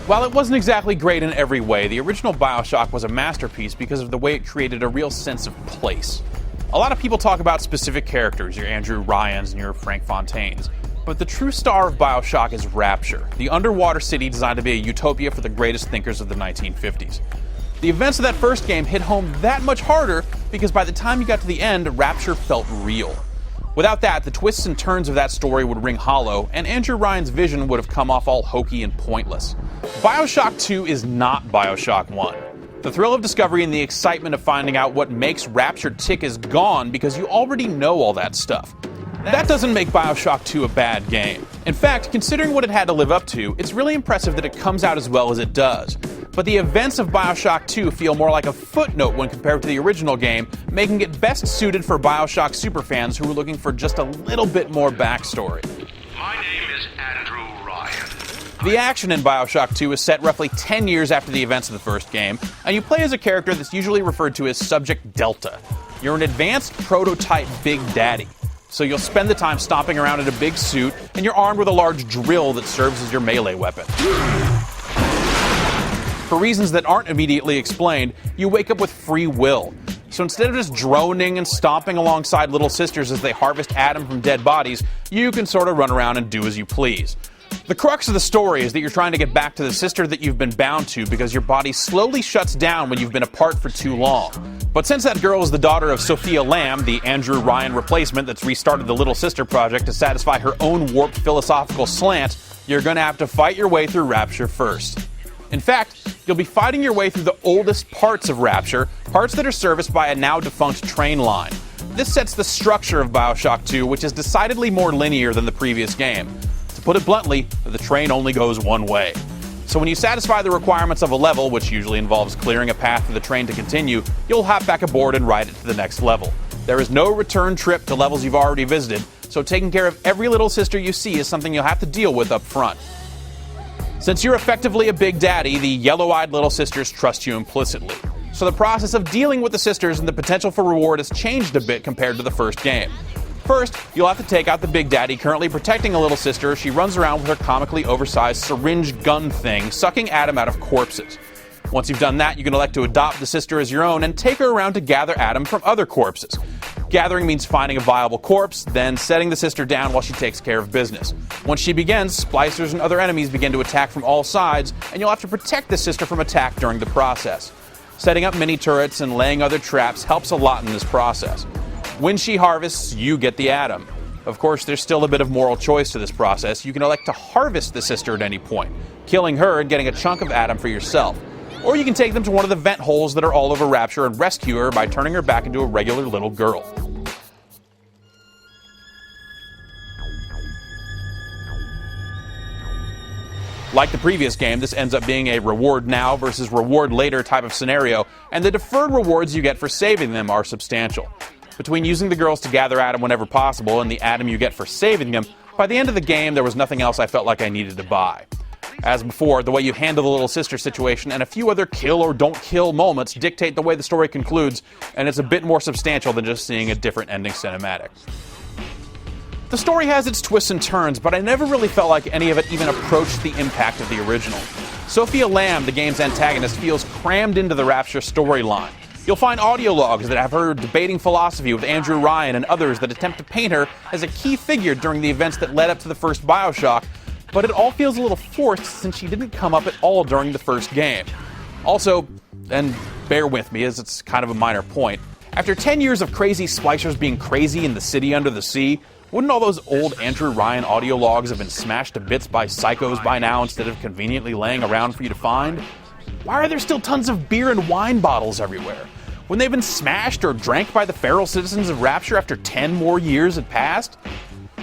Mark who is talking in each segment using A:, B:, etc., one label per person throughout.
A: While it wasn't exactly great in every way, the original Bioshock was a masterpiece because of the way it created a real sense of place. A lot of people talk about specific characters, your Andrew Ryans and your Frank Fontaines, but the true star of Bioshock is Rapture, the underwater city designed to be a utopia for the greatest thinkers of the 1950s. The events of that first game hit home that much harder because by the time you got to the end, Rapture felt real. Without that, the twists and turns of that story would ring hollow, and Andrew Ryan's vision would have come off all hokey and pointless. Bioshock 2 is not Bioshock 1. The thrill of discovery and the excitement of finding out what makes Rapture tick is gone because you already know all that stuff. That doesn't make Bioshock 2 a bad game. In fact, considering what it had to live up to, it's really impressive that it comes out as well as it does. But the events of Bioshock 2 feel more like a footnote when compared to the original game, making it best suited for Bioshock superfans who are looking for just a little bit more backstory.
B: My name is Andrew Ryan.
A: The action in Bioshock 2 is set roughly 10 years after the events of the first game, and you play as a character that's usually referred to as Subject Delta. You're an advanced prototype Big Daddy. So you'll spend the time stomping around in a big suit, and you're armed with a large drill that serves as your melee weapon. For reasons that aren't immediately explained, you wake up with free will. So instead of just droning and stomping alongside little sisters as they harvest Adam from dead bodies, you can sort of run around and do as you please. The crux of the story is that you're trying to get back to the sister that you've been bound to because your body slowly shuts down when you've been apart for too long. But since that girl is the daughter of Sophia Lamb, the Andrew Ryan replacement that's restarted the Little Sister project to satisfy her own warped philosophical slant, you're gonna have to fight your way through Rapture first. In fact, you'll be fighting your way through the oldest parts of Rapture, parts that are serviced by a now-defunct train line. This sets the structure of Bioshock 2, which is decidedly more linear than the previous game. To put it bluntly, the train only goes one way. So when you satisfy the requirements of a level, which usually involves clearing a path for the train to continue, you'll hop back aboard and ride it to the next level. There is no return trip to levels you've already visited, so taking care of every little sister you see is something you'll have to deal with up front. Since you're effectively a big daddy, the yellow-eyed little sisters trust you implicitly. So the process of dealing with the sisters and the potential for reward has changed a bit compared to the first game. First, you'll have to take out the big daddy currently protecting a little sister as she runs around with her comically oversized syringe gun thing, sucking Adam out of corpses. Once you've done that, you can elect to adopt the sister as your own and take her around to gather Adam from other corpses. Gathering means finding a viable corpse, then setting the sister down while she takes care of business. Once she begins, splicers and other enemies begin to attack from all sides, and you'll have to protect the sister from attack during the process. Setting up mini turrets and laying other traps helps a lot in this process. When she harvests, you get the Adam. Of course, there's still a bit of moral choice to this process. You can elect to harvest the sister at any point, killing her and getting a chunk of Adam for yourself. Or you can take them to one of the vent holes that are all over Rapture and rescue her by turning her back into a regular little girl. Like the previous game, this ends up being a reward now versus reward later type of scenario, and the deferred rewards you get for saving them are substantial. Between using the girls to gather Adam whenever possible and the Adam you get for saving them, by the end of the game there was nothing else I felt like I needed to buy. As before, the way you handle the little sister situation and a few other kill or don't kill moments dictate the way the story concludes, and it's a bit more substantial than just seeing a different ending cinematic. The story has its twists and turns, but I never really felt like any of it even approached the impact of the original. Sophia Lamb, the game's antagonist, feels crammed into the Rapture storyline. You'll find audio logs that have her debating philosophy with Andrew Ryan and others that attempt to paint her as a key figure during the events that led up to the first Bioshock, but it all feels a little forced since she didn't come up at all during the first game. Also, and bear with me as it's kind of a minor point, after 10 years of crazy splicers being crazy in the city under the sea, wouldn't all those old Andrew Ryan audio logs have been smashed to bits by psychos by now instead of conveniently laying around for you to find? Why are there still tons of beer and wine bottles everywhere? Wouldn't they have been smashed or drank by the feral citizens of Rapture after 10 more years had passed?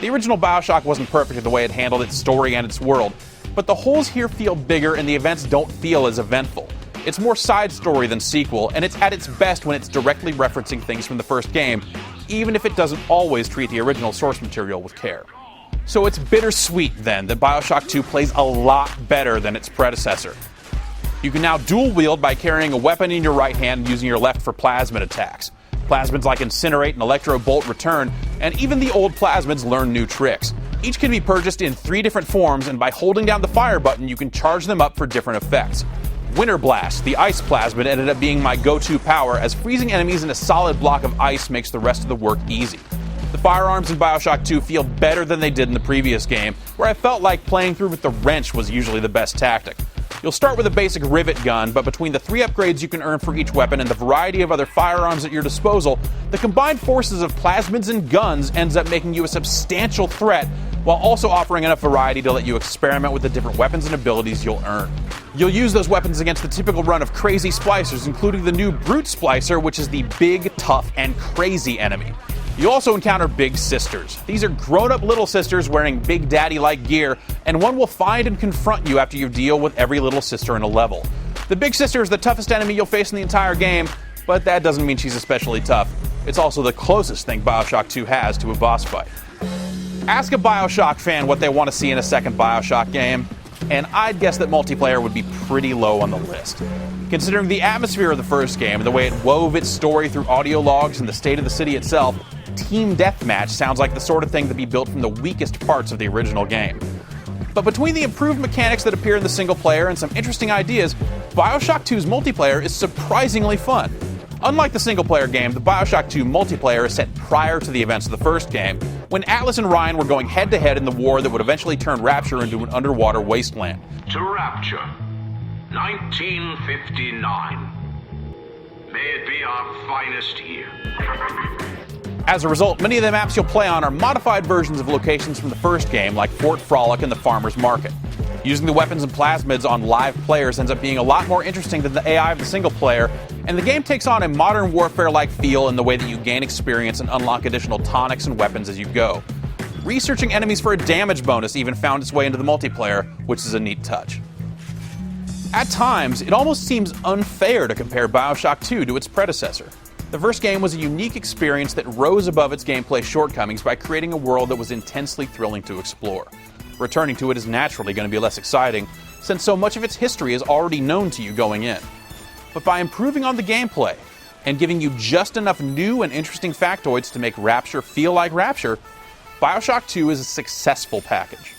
A: The original Bioshock wasn't perfect in the way it handled its story and its world, but the holes here feel bigger and the events don't feel as eventful. It's more side story than sequel, and it's at its best when it's directly referencing things from the first game, even if it doesn't always treat the original source material with care. So it's bittersweet, then, that Bioshock 2 plays a lot better than its predecessor. You can now dual wield by carrying a weapon in your right hand and using your left for plasmid attacks. Plasmids like Incinerate and Electro Bolt return, and even the old plasmids learn new tricks. Each can be purchased in 3 different forms, and by holding down the fire button, you can charge them up for different effects. Winter Blast, the ice plasmid, ended up being my go-to power, as freezing enemies in a solid block of ice makes the rest of the work easy. The firearms in Bioshock 2 feel better than they did in the previous game, where I felt like playing through with the wrench was usually the best tactic. You'll start with a basic rivet gun, but between the 3 upgrades you can earn for each weapon and the variety of other firearms at your disposal, the combined forces of plasmids and guns ends up making you a substantial threat, while also offering enough variety to let you experiment with the different weapons and abilities you'll earn. You'll use those weapons against the typical run of crazy splicers, including the new Brute Splicer, which is the big, tough, and crazy enemy. You also encounter Big Sisters. These are grown-up little sisters wearing Big Daddy-like gear, and one will find and confront you after you deal with every little sister in a level. The Big Sister is the toughest enemy you'll face in the entire game, but that doesn't mean she's especially tough. It's also the closest thing Bioshock 2 has to a boss fight. Ask a Bioshock fan what they want to see in a second Bioshock game, and I'd guess that multiplayer would be pretty low on the list. Considering the atmosphere of the first game and the way it wove its story through audio logs and the state of the city itself, Team Deathmatch sounds like the sort of thing to be built from the weakest parts of the original game. But between the improved mechanics that appear in the single player and some interesting ideas, Bioshock 2's multiplayer is surprisingly fun. Unlike the single player game, the Bioshock 2 multiplayer is set prior to the events of the first game, when Atlas and Ryan were going head to head in the war that would eventually turn Rapture into an underwater wasteland.
B: To Rapture, 1959. May it be our finest year.
A: As a result, many of the maps you'll play on are modified versions of locations from the first game, like Fort Frolic and the Farmer's Market. Using the weapons and plasmids on live players ends up being a lot more interesting than the AI of the single player, and the game takes on a modern warfare-like feel in the way that you gain experience and unlock additional tonics and weapons as you go. Researching enemies for a damage bonus even found its way into the multiplayer, which is a neat touch. At times, it almost seems unfair to compare Bioshock 2 to its predecessor. The first game was a unique experience that rose above its gameplay shortcomings by creating a world that was intensely thrilling to explore. Returning to it is naturally going to be less exciting, since so much of its history is already known to you going in. But by improving on the gameplay, and giving you just enough new and interesting factoids to make Rapture feel like Rapture, Bioshock 2 is a successful package.